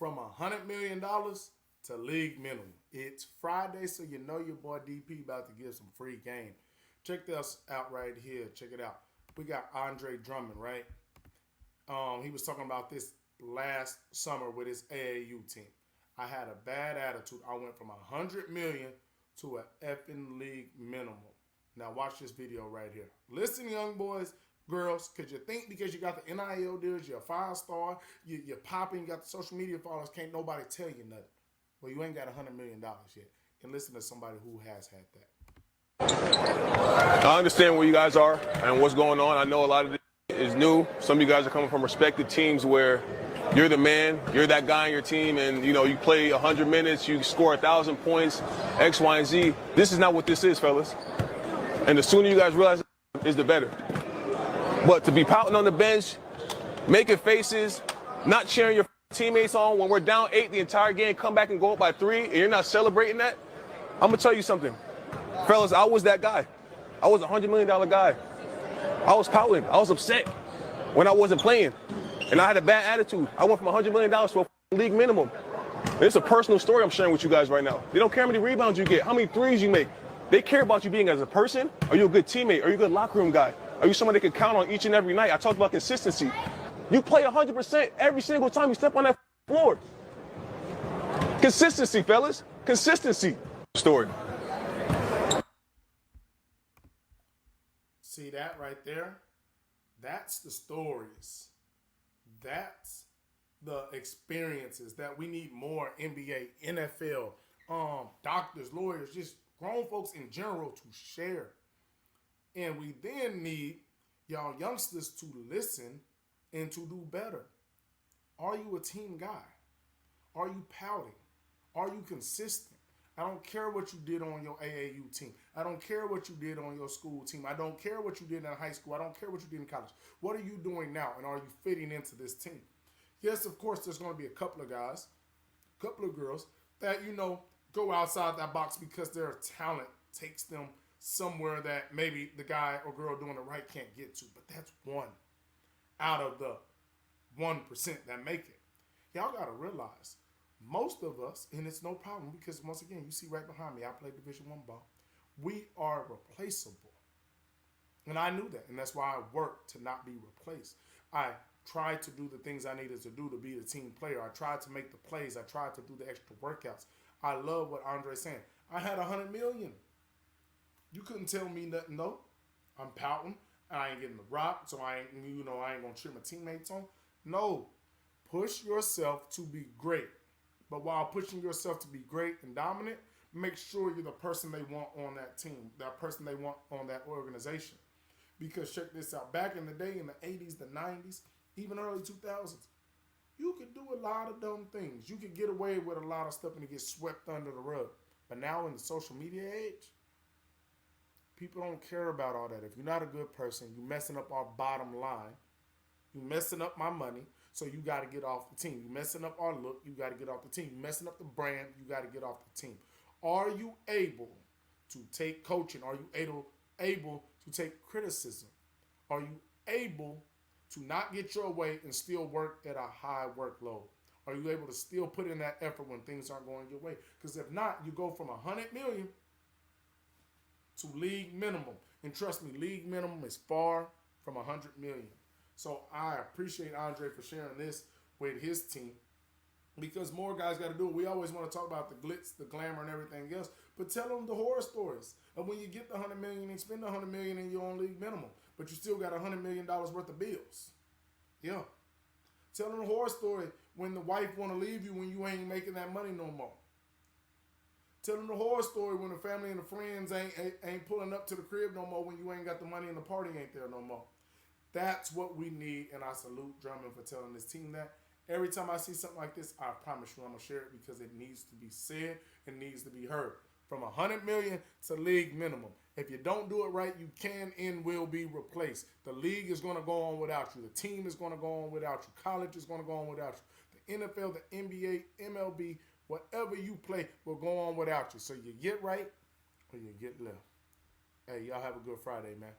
from $100 million to league minimum. It's Friday, so you know your boy DP about to give some free game. Check this out right here. Check it out. We got Andre Drummond, right? He was talking about this last summer with his AAU team. I had a bad attitude. I went from $100 million to an effing league minimum. Now watch this video right here. Listen, young boys, girls, because you think because you got the NIL deals, you're a 5-star, you're popping, you got the social media followers, can't nobody tell you nothing. Well, you ain't got $100 million yet. And listen to somebody who has had that. I understand where you guys are and what's going on. I know a lot of this is new. Some of you guys are coming from respected teams where you're the man, you're that guy on your team, and you play 100 minutes, you score 1,000 points, X, Y, and Z. This is not what this is, fellas. And the sooner you guys realize it is the better. But to be pouting on the bench, making faces, not cheering your teammates on when we're down 8 the entire game, come back and go up by 3, and you're not celebrating that, I'm going to tell you something. Fellas, I was that guy. I was a $100 million guy. I was pouting. I was upset when I wasn't playing. And I had a bad attitude. I went from $100 million to a league minimum. It's a personal story I'm sharing with you guys right now. They don't care how many rebounds you get, how many threes you make. They care about you being as a person. Are you a good teammate? Are you a good locker room guy? Are you someone they can count on each and every night? I talked about consistency. You play 100% every single time you step on that floor. Consistency, fellas. Consistency. Story. See that right there? That's the stories. That's the experiences that we need more NBA, NFL, doctors, lawyers, just grown folks in general to share. And we then need y'all youngsters to listen and to do better. Are you a team guy? Are you pouting? Are you consistent? I don't care what you did on your AAU team. I don't care what you did on your school team. I don't care what you did in high school. I don't care what you did in college. What are you doing now, and are you fitting into this team? Yes, of course, there's going to be a couple of guys, a couple of girls that, go outside that box because their talent takes them somewhere that maybe the guy or girl doing it right can't get to. But that's one out of the 1% that make it. Y'all got to realize, most of us, and it's no problem because once again, you see right behind me, I play Division I ball. We are replaceable. And I knew that. And that's why I worked to not be replaced. I tried to do the things I needed to do to be the team player. I tried to make the plays. I tried to do the extra workouts. I love what Andre's saying. I had $100 million. You couldn't tell me nothing, though. I'm pouting. I ain't getting the rock, so I ain't going to cheer my teammates on. No. Push yourself to be great. But while pushing yourself to be great and dominant, make sure you're the person they want on that team, that person they want on that organization. Because check this out. Back in the day, in the 80s, the 90s, even early 2000s, you could do a lot of dumb things. You could get away with a lot of stuff and it gets swept under the rug. But now in the social media age, people don't care about all that. If you're not a good person, you're messing up our bottom line. You're messing up my money. So you got to get off the team. You're messing up our look. You got to get off the team. You're messing up the brand. You got to get off the team. Are you able to take coaching? Are you able to take criticism? Are you able to not get your way and still work at a high workload? Are you able to still put in that effort when things aren't going your way? Because if not, you go from $100 million to league minimum. And trust me, league minimum is far from $100 million. So I appreciate Andre for sharing this with his team because more guys got to do it. We always want to talk about the glitz, the glamour, and everything else, but tell them the horror stories of when you get the $100 million and spend the $100 million and you're on league minimum, but you still got $100 million worth of bills. Yeah. Tell them the horror story when the wife want to leave you when you ain't making that money no more. Tell them the horror story when the family and the friends ain't pulling up to the crib no more when you ain't got the money and the party ain't there no more. That's what we need, and I salute Drummond for telling this team that. Every time I see something like this, I promise you I'm going to share it because it needs to be said. It needs to be heard. From $100 million to league minimum. If you don't do it right, you can and will be replaced. The league is going to go on without you. The team is going to go on without you. College is going to go on without you. The NFL, the NBA, MLB, whatever you play will go on without you. So you get right or you get left. Hey, y'all have a good Friday, man.